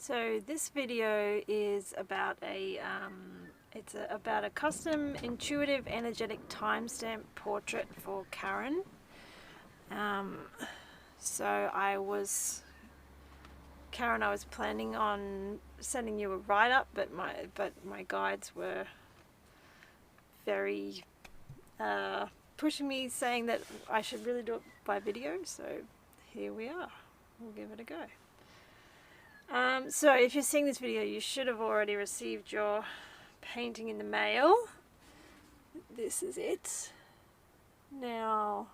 So this video is about about a custom intuitive energetic timestamp portrait for Karen. Karen, I was planning on sending you a write-up, but my guides were very pushing me, saying that I should really do it by video. So here we are. We'll give it a go. So if you're seeing this video, you should have already received your painting in the mail. This is it. Now,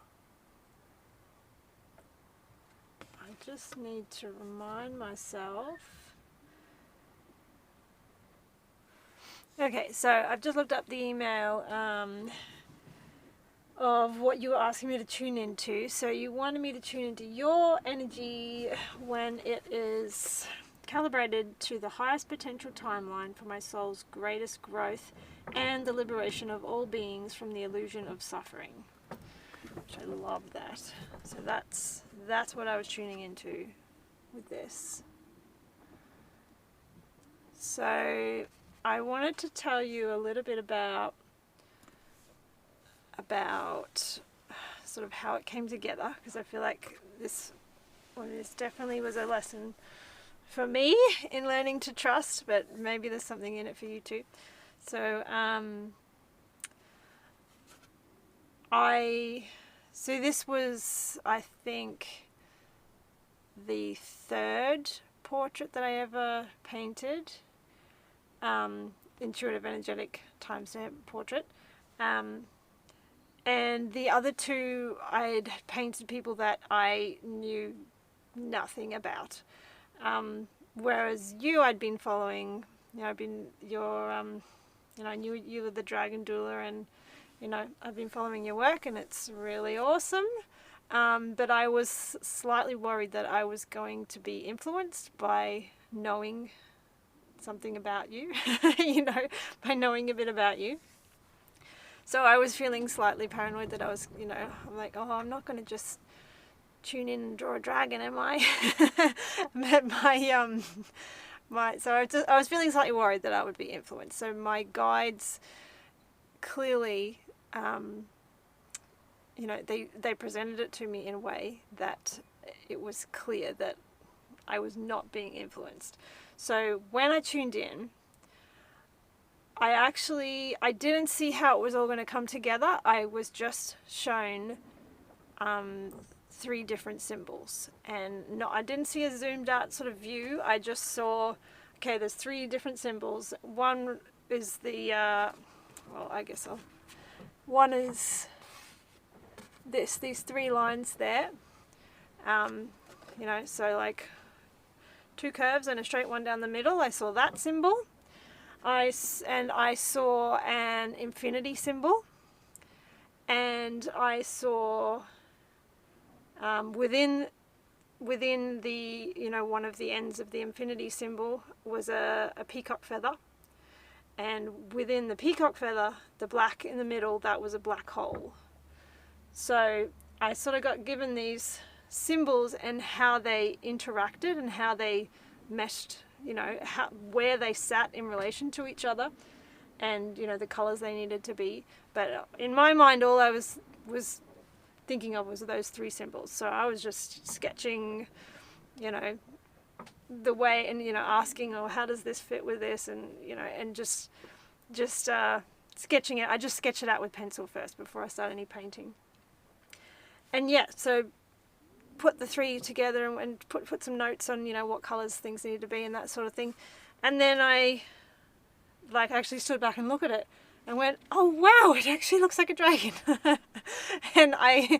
I just need to remind myself. Okay, so I've just looked up the email of what you were asking me to tune into. So you wanted me to tune into your energy when it is calibrated to the highest potential timeline for my soul's greatest growth and the liberation of all beings from the illusion of suffering. Which I love that. So that's what I was tuning into with this. So I wanted to tell you a little bit about sort of how it came together, because I feel like this definitely was a lesson for me in learning to trust, but maybe there's something in it for you too. So this was, I think, the third portrait that I ever painted, intuitive energetic timestamp portrait. And the other two, I'd painted people that I knew nothing about. Whereas you, I'd been following, I knew you were the Dragon Doula, and, I've been following your work, and it's really awesome. But I was slightly worried that I was going to be influenced by knowing something about you, by knowing a bit about you. So I was feeling slightly paranoid that I was, I'm like, oh, I'm not going to just tune in and draw a dragon, am I? But so I was feeling slightly worried that I would be influenced. So my guides clearly, they presented it to me in a way that it was clear that I was not being influenced. So when I tuned in, I didn't see how it was all going to come together. I was just shown 3 different symbols, and I didn't see a zoomed out sort of view. I just saw, okay, there's 3 different symbols. One is one is these 3 lines there. So like 2 curves and a straight one down the middle. I saw that symbol. I saw an infinity symbol, and I saw within the one of the ends of the infinity symbol was a peacock feather, and within the peacock feather, the black in the middle, that was a black hole. So I sort of got given these symbols and how they interacted and how they meshed, where they sat in relation to each other, and the colors they needed to be. But in my mind, all I was thinking of was those 3 symbols. So I was just sketching, the way, and asking, oh, how does this fit with this, and and just sketching it. I just sketched it out with pencil first before I started any painting. And yeah, so put the 3 together and put some notes on what colors things need to be and that sort of thing. And then I actually stood back and looked at it and went, oh wow, it actually looks like a dragon. And I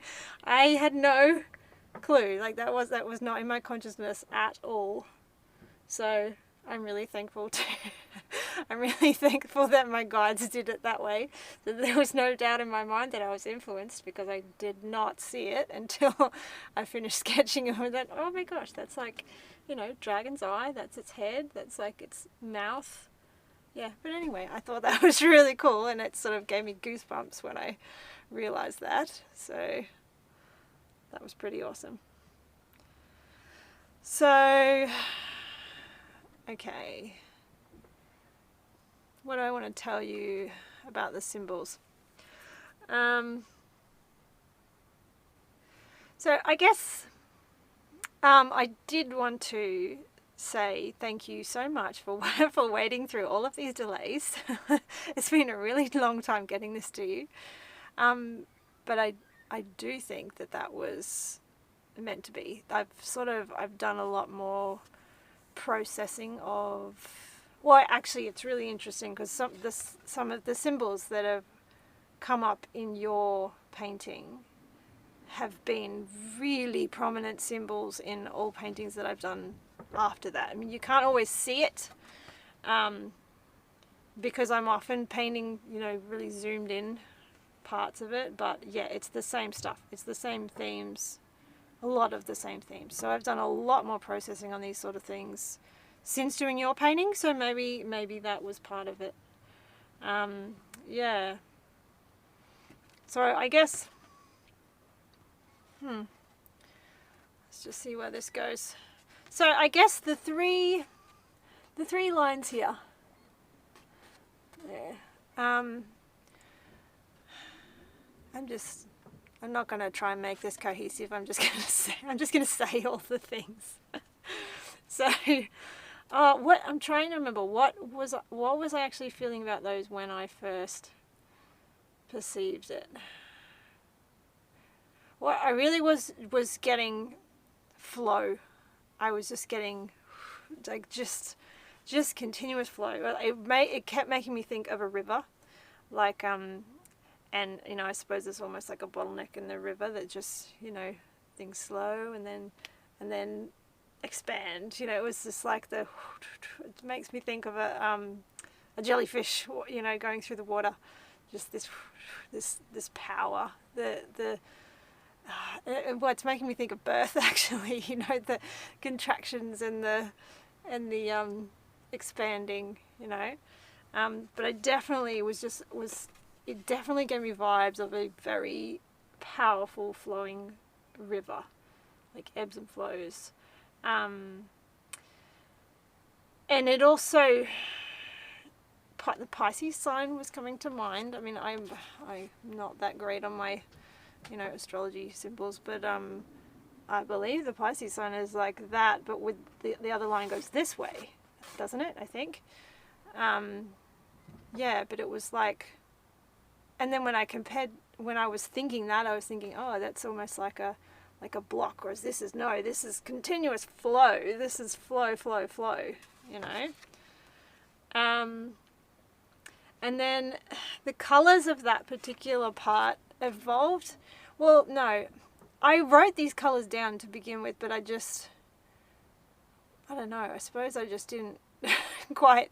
had no clue, that was not in my consciousness at all. So I'm really thankful that my guides did it that way. So there was no doubt in my mind that I was influenced, because I did not see it until I finished sketching it. And then, oh my gosh, that's like, dragon's eye, that's its head, that's like its mouth. Yeah, but anyway, I thought that was really cool, and it sort of gave me goosebumps when I realized that. So that was pretty awesome. So Okay. What do I want to tell you about the symbols? So I guess I did want to say thank you so much for for waiting through all of these delays. It's been a really long time getting this to you, but I do think that was meant to be. I've done a lot more processing of, well, actually it's really interesting because some of the symbols that have come up in your painting have been really prominent symbols in all paintings that I've done after that. I mean, you can't always see it because I'm often painting, you know, really zoomed in parts of it, but yeah, it's the same stuff. It's the same themes, a lot of the same themes. So I've done a lot more processing on these sort of things since doing your painting, so maybe that was part of it. Yeah. So I guess, let's just see where this goes. So I guess the three lines here. Yeah. I'm not going to try and make this cohesive. I'm just going to say all the things. So, what I'm trying to remember, what was I actually feeling about those when I first perceived it? What I really was getting flow. I was just getting like just continuous flow. It kept making me think of a river, like and you know, I suppose it's almost like a bottleneck in the river that just, you know, things slow and then expand. You know, it was just like it makes me think of a jellyfish, you know, going through the water. Just this power. Well, it's making me think of birth actually. You know, the contractions and the expanding. You know, but I definitely it definitely gave me vibes of a very powerful flowing river, like ebbs and flows. And it also, the Pisces sign was coming to mind. I mean, I'm not that great on my, you know, astrology symbols, but I believe the Pisces sign is like that, but with the other line goes this way, doesn't it? I think. Yeah, but it was like, and then when I was thinking that, I was thinking, oh, that's almost like a block, whereas this is continuous flow. This is flow, you know. And then the colors of that particular part evolved. Well, no, I wrote these colors down to begin with, but I don't know, I suppose I just didn't quite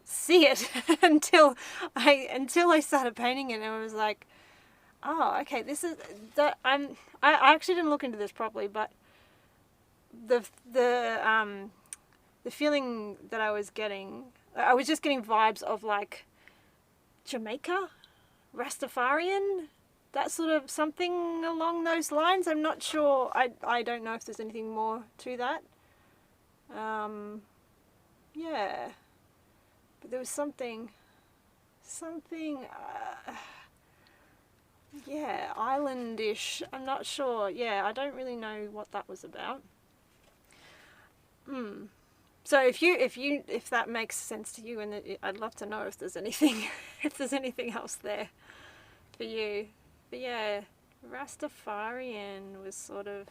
see it until I started painting it, and I was like, oh, okay, this is that. I actually didn't look into this properly, but the feeling that I was just getting vibes of like Jamaica, Rastafarian, that sort of something along those lines. I'm not sure. I don't know if there's anything more to that. Yeah, but there was something. Yeah, islandish. I'm not sure. Yeah, I don't really know what that was about. So if that makes sense to you, and I'd love to know if there's anything else there for you. But yeah, Rastafarian was sort of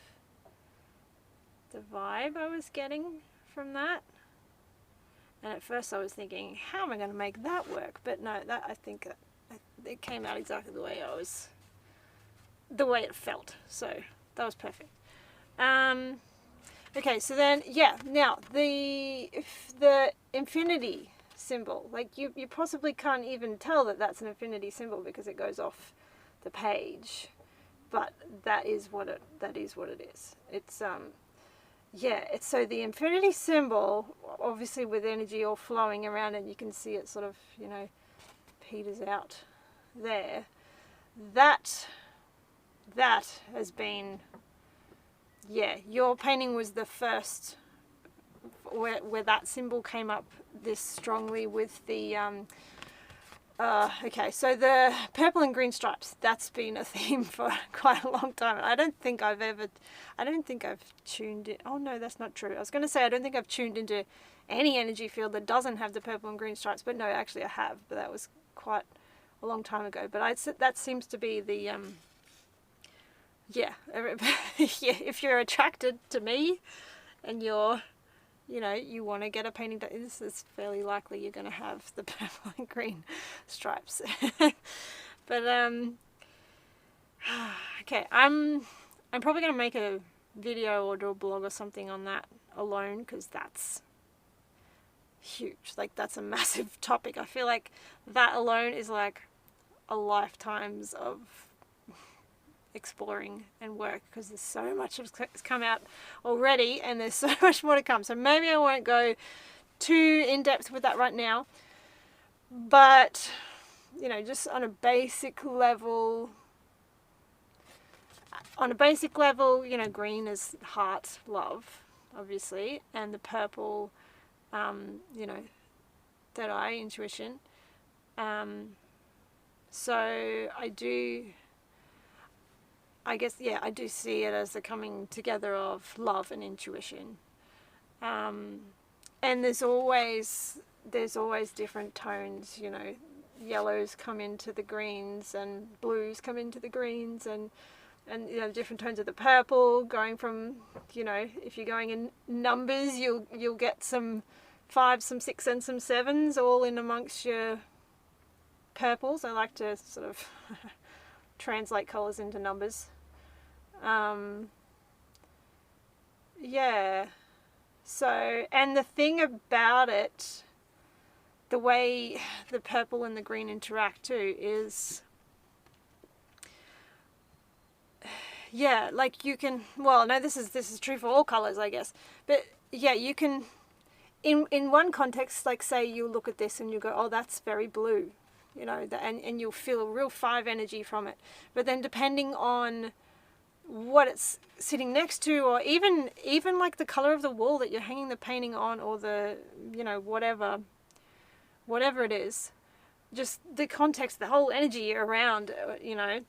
the vibe I was getting from that. And at first I was thinking, how am I going to make that work? But no, I think it came out exactly the way it felt. So that was perfect. Okay, so then, yeah, now the infinity symbol, like you possibly can't even tell that that's an infinity symbol because it goes off the page, but that is what it is. It's yeah, it's so the infinity symbol, obviously with energy all flowing around, and you can see it sort of, you know, peters out there. That has been, yeah, your painting was the first where that symbol came up this strongly with the okay, so the purple and green stripes, that's been a theme for quite a long time. I don't think I've tuned it. Oh no, that's not true. I was going to say I don't think I've tuned into any energy field that doesn't have the purple and green stripes, but no, actually I have, but that was quite a long time ago. But that seems to be the yeah, yeah, if you're attracted to me and you're, you know, you want to get a painting done, this is fairly likely you're going to have the purple and green stripes. But okay, I'm probably going to make a video or do a blog or something on that alone, because that's huge. Like, that's a massive topic. I feel like that alone is like a lifetime's of exploring and work, because there's so much that's come out already and there's so much more to come. So maybe I won't go too in depth with that right now, but you know, just on a basic level, you know, green is heart, love, obviously, and the purple, you know, third eye, intuition. So I guess, yeah, I do see it as the coming together of love and intuition. And there's always different tones, you know, yellows come into the greens and blues come into the greens, and you know, different tones of the purple, going from, you know, if you're going in numbers, you'll get some 5s, some 6s and some 7s all in amongst your purples. I like to sort of translate colours into numbers. Yeah, so, and the thing about it, the way the purple and the green interact too is, yeah, like you can, well, no, this is true for all colors, I guess, but yeah, you can, in one context, like say you look at this and you go, oh, that's very blue, you know, and you'll feel a real 5 energy from it. But then depending on what it's sitting next to, or even like the color of the wall that you're hanging the painting on, or the, you know, whatever it is, just the context, the whole energy around, you know,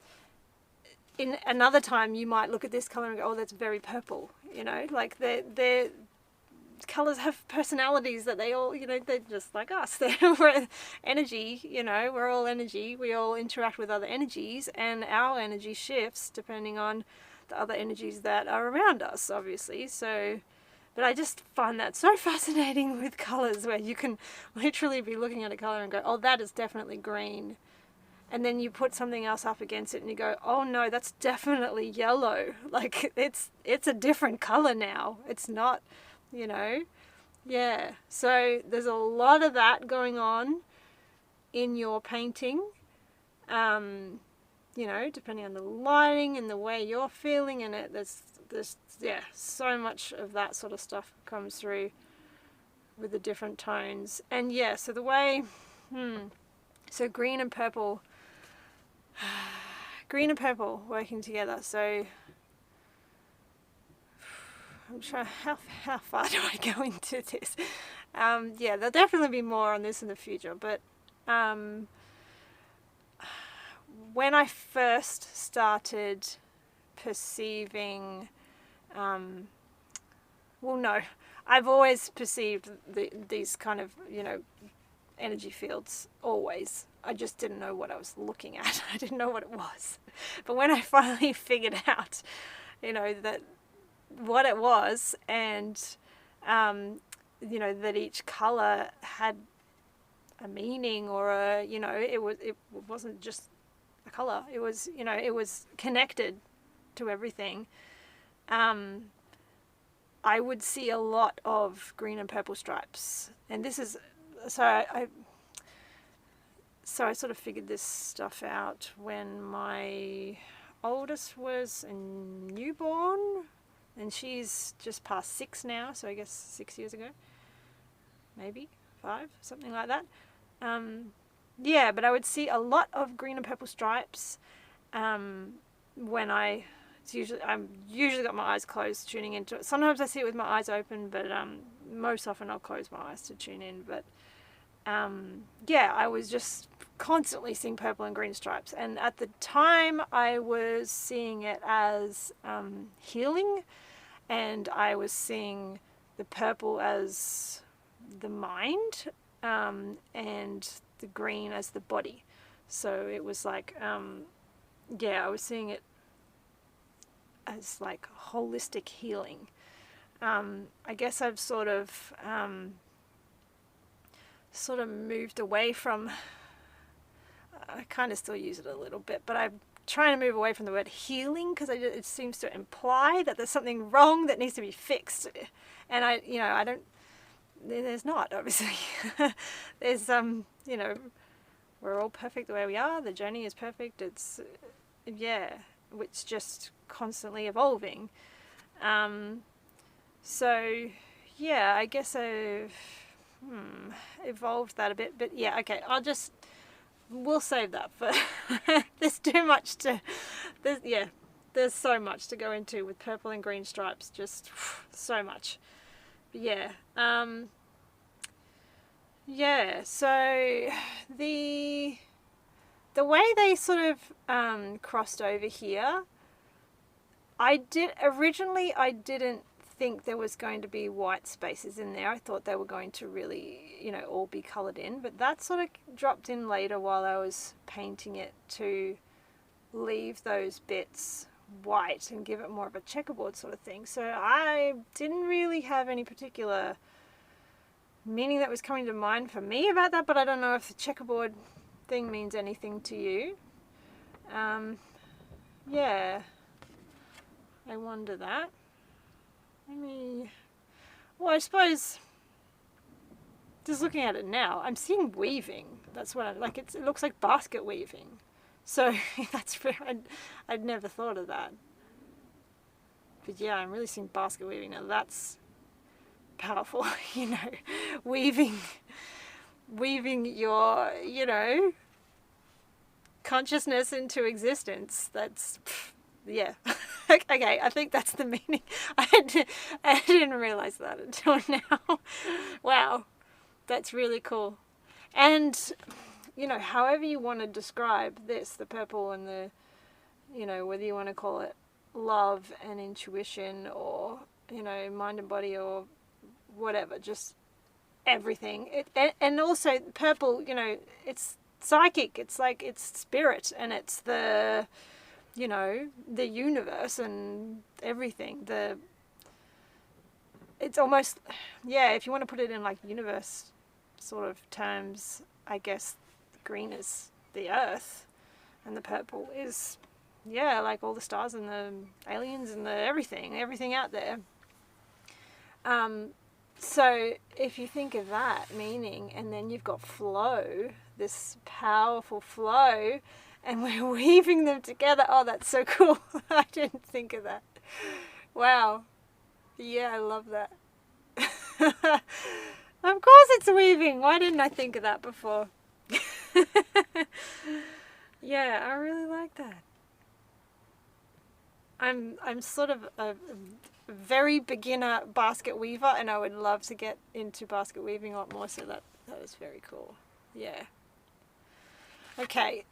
in another time you might look at this color and go, oh, that's very purple, you know, like they're colors have personalities that they all, you know, they're just like us. We're energy, you know, we're all energy. We all interact with other energies, and our energy shifts depending on the other energies that are around us, obviously. So, but I just find that so fascinating with colors, where you can literally be looking at a color and go, oh, that is definitely green. And then you put something else up against it and you go, oh no, that's definitely yellow. Like it's a different color now. It's not, you know, yeah. So there's a lot of that going on in your painting, you know, depending on the lighting and the way you're feeling in it. There's yeah, so much of that sort of stuff comes through with the different tones. And yeah, so the way, so green and purple working together. So I'm trying, how far do I go into this? Yeah, there'll definitely be more on this in the future, but when I first started perceiving, well, no, I've always perceived these kind of, you know, energy fields, always. I just didn't know what I was looking at. I didn't know what it was. But when I finally figured out, you know, that what it was, and you know, that each color had a meaning, or a, you know, it wasn't just a color, it was, you know, it was connected to everything. I would see a lot of green and purple stripes, and this is, so I sort of figured this stuff out when my oldest was a newborn, and she's just past 6 now, so I guess 6 years ago, maybe 5, something like that. Yeah, but I would see a lot of green and purple stripes when I I'm usually got my eyes closed tuning into it. Sometimes I see it with my eyes open, but most often I'll close my eyes to tune in. But yeah, I was just constantly seeing purple and green stripes, and at the time I was seeing it as healing, and I was seeing the purple as the mind, and the green as the body. So it was like, yeah, I was seeing it as like holistic healing. I guess I've sort of moved away from, I kind of still use it a little bit, but I'm trying to move away from the word healing, because it seems to imply that there's something wrong that needs to be fixed. And I don't, there's not, obviously. There's, we're all perfect the way we are. The journey is perfect. It's, yeah, it's just constantly evolving. So, yeah, I guess I've evolved that a bit. But yeah, okay, we'll save that for, there's too much to, there's so much to go into with purple and green stripes, just so much. But yeah, yeah, so the way they sort of crossed over here, I didn't think there was going to be white spaces in there. I thought they were going to really, all be coloured in, but that sort of dropped in later while I was painting it, to leave those bits white and give it more of a checkerboard sort of thing. So I didn't really have any particular meaning that was coming to mind for me about that, but I don't know if the checkerboard thing means anything to you. Yeah, I wonder that. Well, I suppose, just looking at it now, I'm seeing weaving. That's what it looks like basket weaving. So that's, I'd never thought of that. But yeah, I'm really seeing basket weaving now. That's powerful, weaving your, consciousness into existence. That's, yeah. Okay, I think that's the meaning. I didn't realize that until now. Wow, that's really cool. And, however you want to describe this, the purple and the, whether you want to call it love and intuition, or, mind and body, or whatever, just everything. And also purple, it's psychic. It's like, it's spirit, and it's the, the universe and everything. It's almost, yeah, if you want to put it in like universe sort of terms, I guess green is the earth, and the purple is, yeah, like all the stars and the aliens and the everything out there. So if you think of that meaning, and then you've got flow, this powerful flow, and we're weaving them together. Oh, that's so cool. I didn't think of that. Wow. Yeah, I love that. Of course it's weaving. Why didn't I think of that before? Yeah, I really like that. I'm sort of a very beginner basket weaver, and I would love to get into basket weaving a lot more, so that is very cool. Yeah. Okay,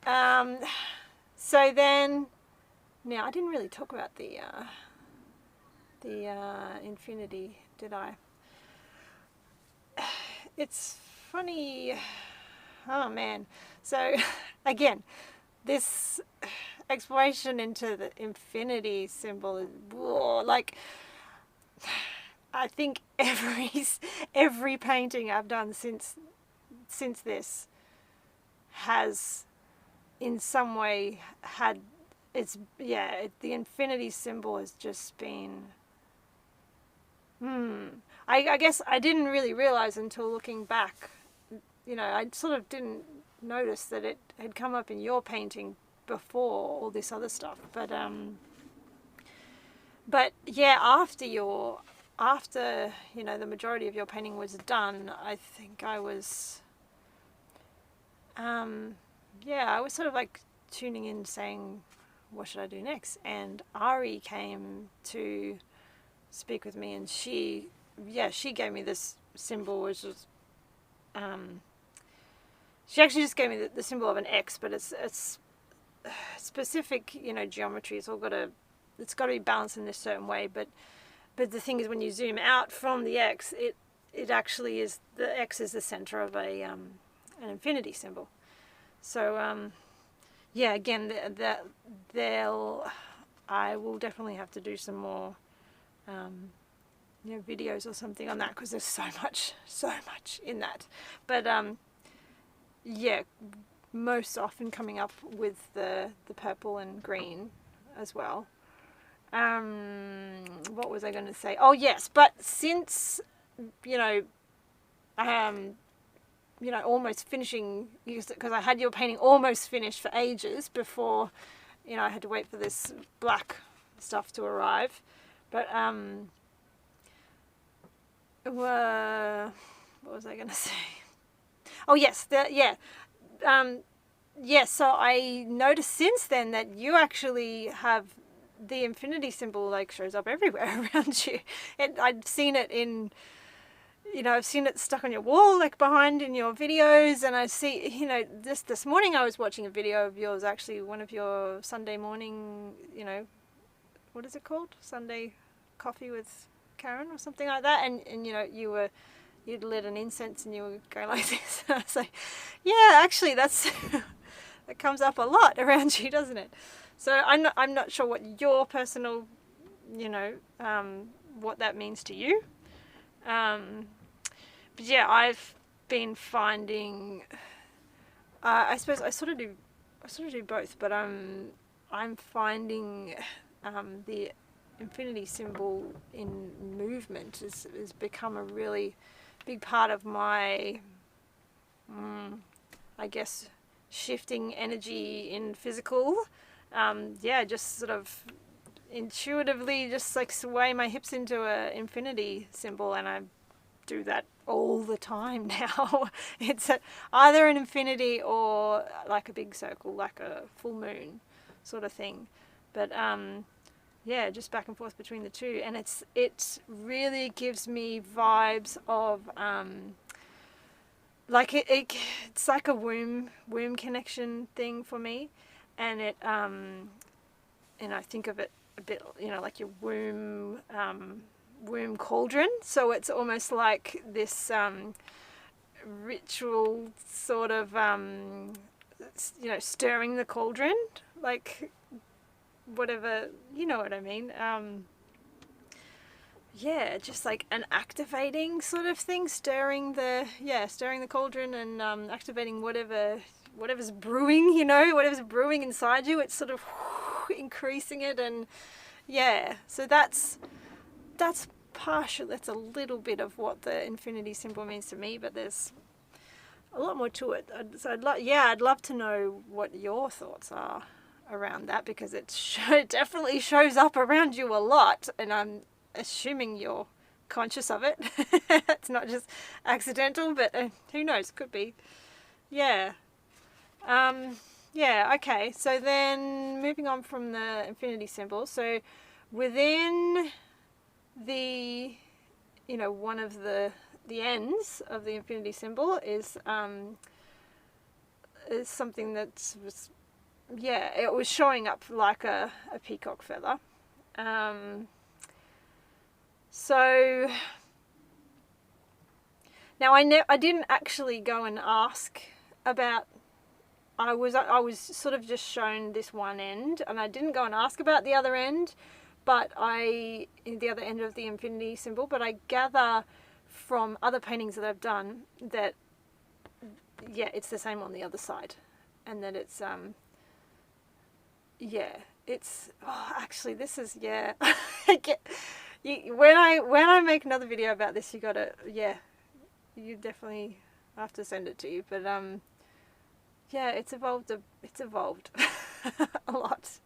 so then, now I didn't really talk about the infinity, did I? It's funny, oh man. So again, this exploration into the infinity symbol is, whoa, like, I think every painting I've done since this has in some way had, it's, yeah, the infinity symbol has just been, I guess I didn't really realize until looking back, I sort of didn't notice that it had come up in your painting before all this other stuff, but yeah, after the majority of your painting was done, I think I was yeah, I was sort of like tuning in, saying, what should I do next? And Ari came to speak with me, and she gave me this symbol, which was, she actually just gave me the symbol of an X, but it's specific, you know, geometry. It's got to be balanced in this certain way. But the thing is, when you zoom out from the X, it actually is, the X is the center of an infinity symbol. So yeah, again, I will definitely have to do some more you know, videos or something on that, because there's so much in that. But yeah, most often coming up with the purple and green as well. What was I going to say? Oh yes, but since, you know, almost finishing, because I had your painting almost finished for ages before, you know, I had to wait for this black stuff to arrive. But what was I going to say? Oh yes, yes, so I noticed since then that you actually have the infinity symbol, like, shows up everywhere around you. And I'd seen it in, you know, I've seen it stuck on your wall, like behind in your videos, and I see, you know, this morning I was watching a video of yours, actually, one of your Sunday morning, you know, what is it called? Sunday Coffee with Karen or something like that, and you know, you'd lit an incense and you were going like this. I was like, yeah, actually that's that comes up a lot around you, doesn't it? So I'm not sure what your personal, you know, what that means to you. But yeah, I've been finding, I suppose I sort of do both, but I'm finding the infinity symbol in movement has become a really big part of my, I guess, shifting energy in physical. Yeah, just sort of intuitively just like sway my hips into a infinity symbol, and I do that all the time now. It's either an infinity or like a big circle, like a full moon sort of thing. But yeah, just back and forth between the two, and it really gives me vibes of like it's like a womb connection thing for me, and it and I think of it a bit, you know, like your womb cauldron. So it's almost like this ritual sort of you know, stirring the cauldron, like whatever, you know what I mean. Yeah, just like an activating sort of thing, stirring the cauldron, and activating whatever's brewing, you know, whatever's brewing inside you. It's sort of increasing it, and yeah, so that's partial. That's a little bit of what the infinity symbol means to me, but there's a lot more to it. So I'd love to know what your thoughts are around that, because it definitely shows up around you a lot, and I'm assuming you're conscious of it. It's not just accidental, but who knows, could be. Yeah. Yeah, okay, so then moving on from the infinity symbol, so within the, you know, one of the ends of the infinity symbol is something that was, yeah, it was showing up like a peacock feather. So now I didn't actually go and ask about, I was sort of just shown this one end, and I didn't go and ask about the other end, but the other end of the infinity symbol, but I gather from other paintings that I've done that, yeah, it's the same on the other side, and that it's yeah, it's, oh, actually this is, yeah. When I make another video about this, you gotta, yeah, you definitely have to send it to you, but yeah, it's evolved a lot.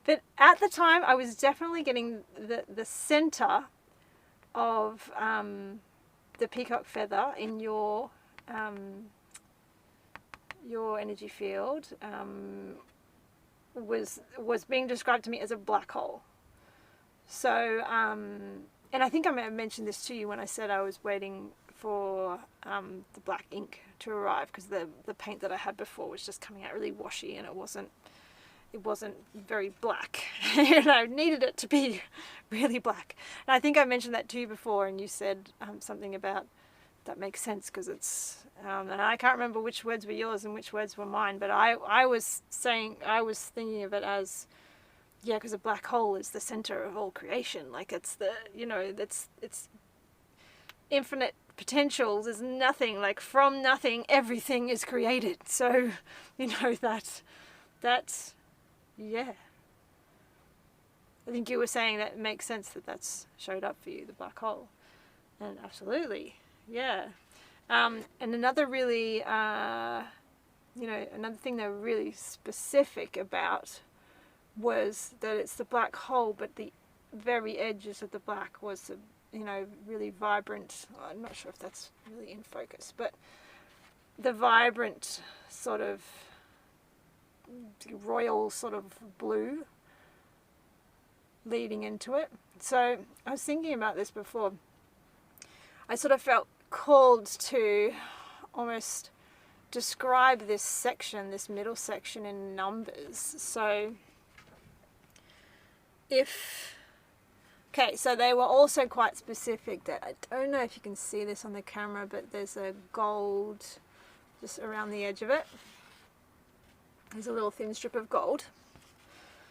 But at the time, I was definitely getting the center of the peacock feather in your energy field, was being described to me as a black hole. So, and I think I may have mentioned this to you when I said I was waiting for the black ink to arrive, because the paint that I had before was just coming out really washy, and it wasn't very black. And I needed it to be really black. And I think I mentioned that to you before, and you said something about that makes sense, because it's and I can't remember which words were yours and which words were mine, but I was thinking of it as, yeah, because a black hole is the center of all creation. Like, it's the, it's infinite potentials. There's nothing, like, from nothing everything is created. So that's yeah, I think you were saying that it makes sense that that's showed up for you, the black hole. And absolutely, yeah. And another really another thing they were really specific about was that it's the black hole, but the very edges of the black was a, really vibrant, I'm not sure if that's really in focus, but the vibrant sort of royal sort of blue leading into it. So I was thinking about this before. I sort of felt called to almost describe this section, this middle section, in numbers. So so they were also quite specific that, I don't know if you can see this on the camera, but there's a gold just around the edge of it. There's a little thin strip of gold.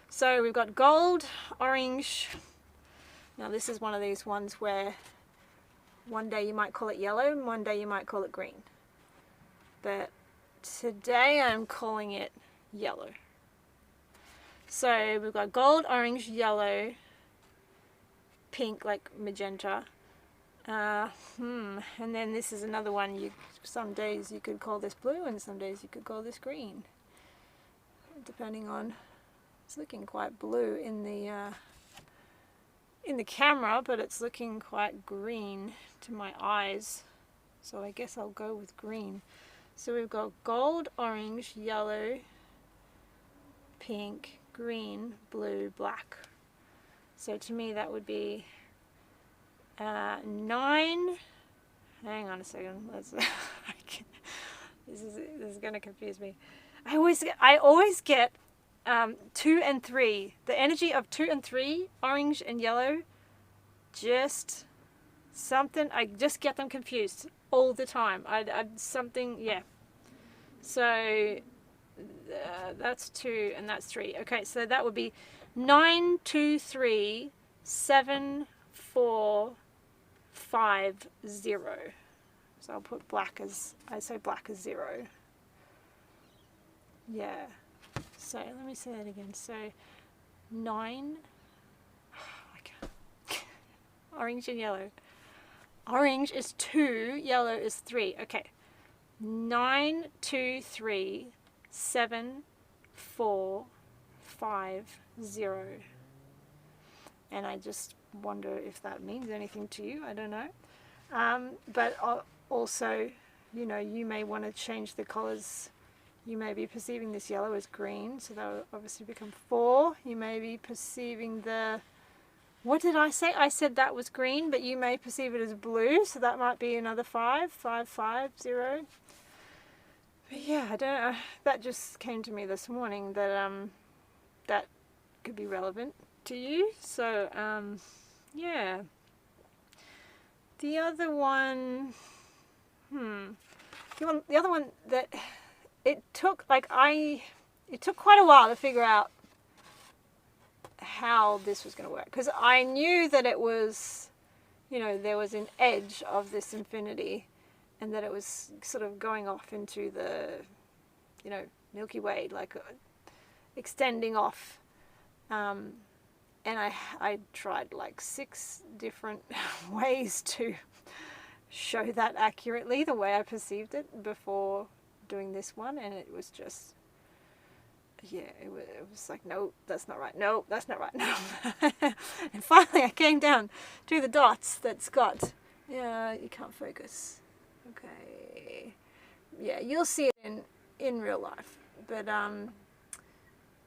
So we've got gold, orange. Now this is one of these ones where one day you might call it yellow and one day you might call it green. But today I'm calling it yellow. So we've got gold, orange, yellow, pink, like magenta. And then this is another one. Some days you could call this blue and some days you could call this green. Depending on, it's looking quite blue in the camera, but it's looking quite green to my eyes, so I guess I'll go with green. So we've got gold, orange, yellow, pink, green, blue, black. So to me that would be 9. Hang on a second. This is going to confuse me. I always get 2 and 3. The energy of 2 and 3, orange and yellow, just something. I just get them confused all the time. Yeah. So that's 2 and that's 3. Okay, so that would be 9, 2, 3, 7, 4, 5, 0. So I'll put black as 0. Yeah. So let me say that again. So 9. Orange and yellow. Orange is 2, yellow is 3. Okay. 9, 2, 3, 7, 4, 5, 0. And I just wonder if that means anything to you. I don't know. But also, you may want to change the colors. You may be perceiving this yellow as green, so that will obviously become 4. You may be perceiving what did I say? I said that was green, but you may perceive it as blue, so that might be another 5, 5, 5, 0. But yeah, I don't know. That just came to me this morning that that could be relevant to you. So yeah. The other one, the other one that it took quite a while to figure out how this was going to work, because I knew that it was, there was an edge of this infinity, and that it was sort of going off into the, Milky Way, like extending off. And I tried like 6 different ways to show that accurately, the way I perceived it before doing this one, and it was just, it was like, no, that's not right, no, that's not right, no. And finally I came down to the dots that's got, you can't focus, okay, yeah, you'll see it in real life, but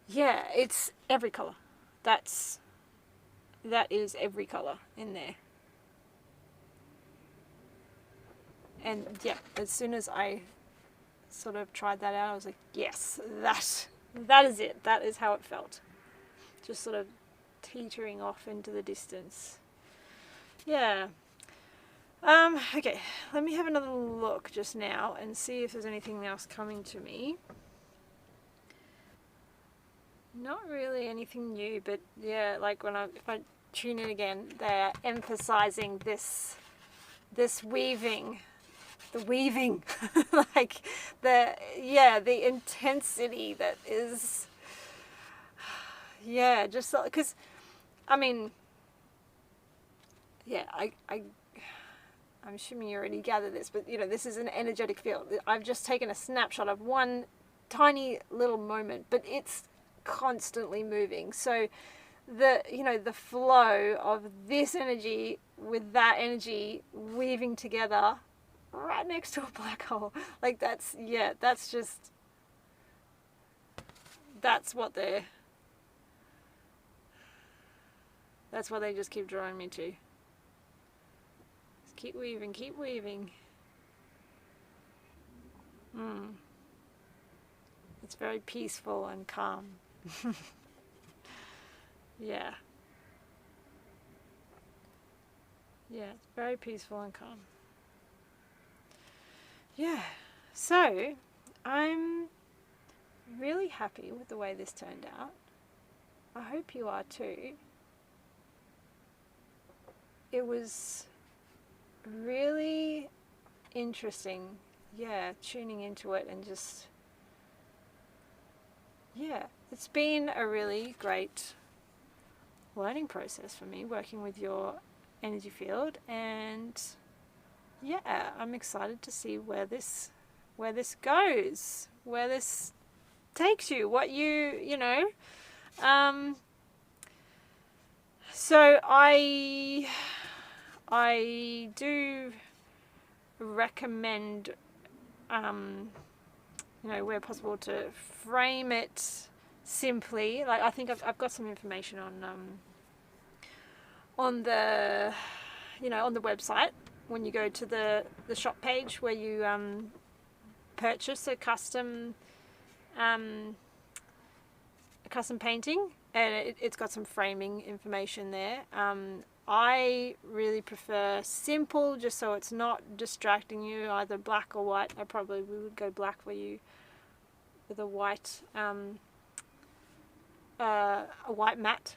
yeah, it's every color. That is every color in there. And yeah, as soon as I sort of tried that out, I was like, yes, that is it. That is how it felt. Just sort of teetering off into the distance. Yeah. Okay, let me have another look just now and see if there's anything else coming to me. Not really anything new, but yeah, like if I tune in again, they're emphasizing this weaving, the weaving, like the intensity that is, yeah, just because, I mean, yeah, I'm assuming you already gathered this, but this is an energetic field. I've just taken a snapshot of one tiny little moment, but it's constantly moving. So the flow of this energy with that energy weaving together right next to a black hole, like that's what they just keep drawing me to. Just keep weaving. It's very peaceful and calm. Yeah, it's very peaceful and calm. Yeah, so I'm really happy with the way this turned out. I hope you are too. It was really interesting, tuning into it and just, it's been a really great learning process for me working with your energy field, and I'm excited to see where this goes, where this takes you, what so I do recommend where possible to frame it simply. Like I think I've got some information on the on the website when you go to the shop page where you purchase a custom painting, and it's got some framing information there. I really prefer simple, just so it's not distracting you, either black or white. We would go black for you with a white white mat,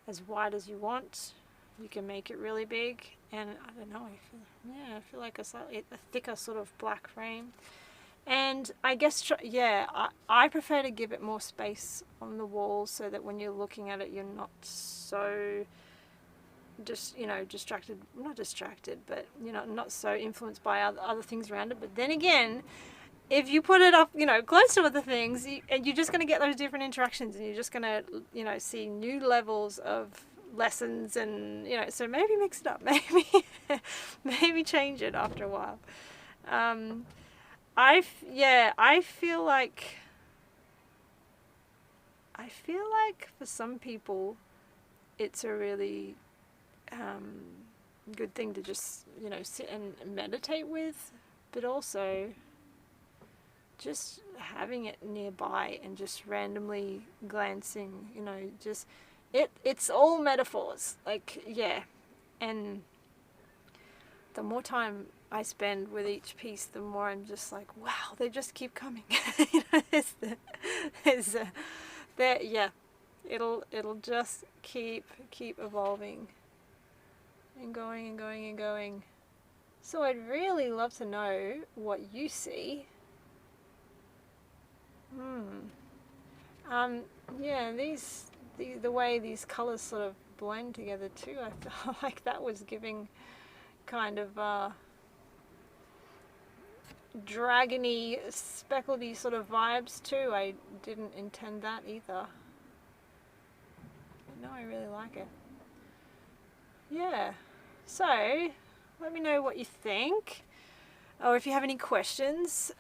as wide as you want. You can make it really big, and I don't know, I feel like a thicker sort of black frame. And I guess, I prefer to give it more space on the walls so that when you're looking at it, you're not so distracted, but not so influenced by other things around it. But then again, if you put it up, close to other things, and you're just going to get those different interactions, and you're just going to, see new levels of lessons, and, so maybe mix it up, maybe change it after a while. I feel like for some people it's a really good thing to just sit and meditate with, but also just having it nearby and just randomly glancing, just it's all metaphors, and the more time I spend with each piece, the more I'm just like, wow, they just keep coming. It'll just keep evolving and going. So I'd really love to know what you see. The way these colors sort of blend together too, I felt like that was giving kind of dragony, speckledy sort of vibes too. I didn't intend that either. But no, I really like it. Yeah. So, let me know what you think, or if you have any questions.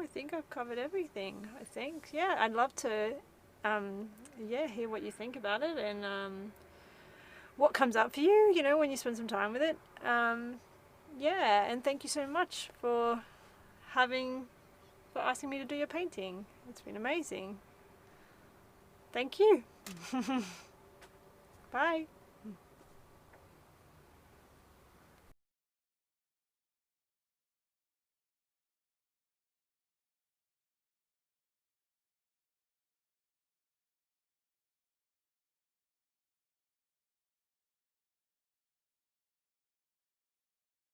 think I've covered everything. I think, yeah, I'd love to, yeah, hear what you think about it and what comes up for you, you know, when you spend some time with it. Yeah, and thank you so much for asking me to do your painting. It's been amazing. Thank you. Bye.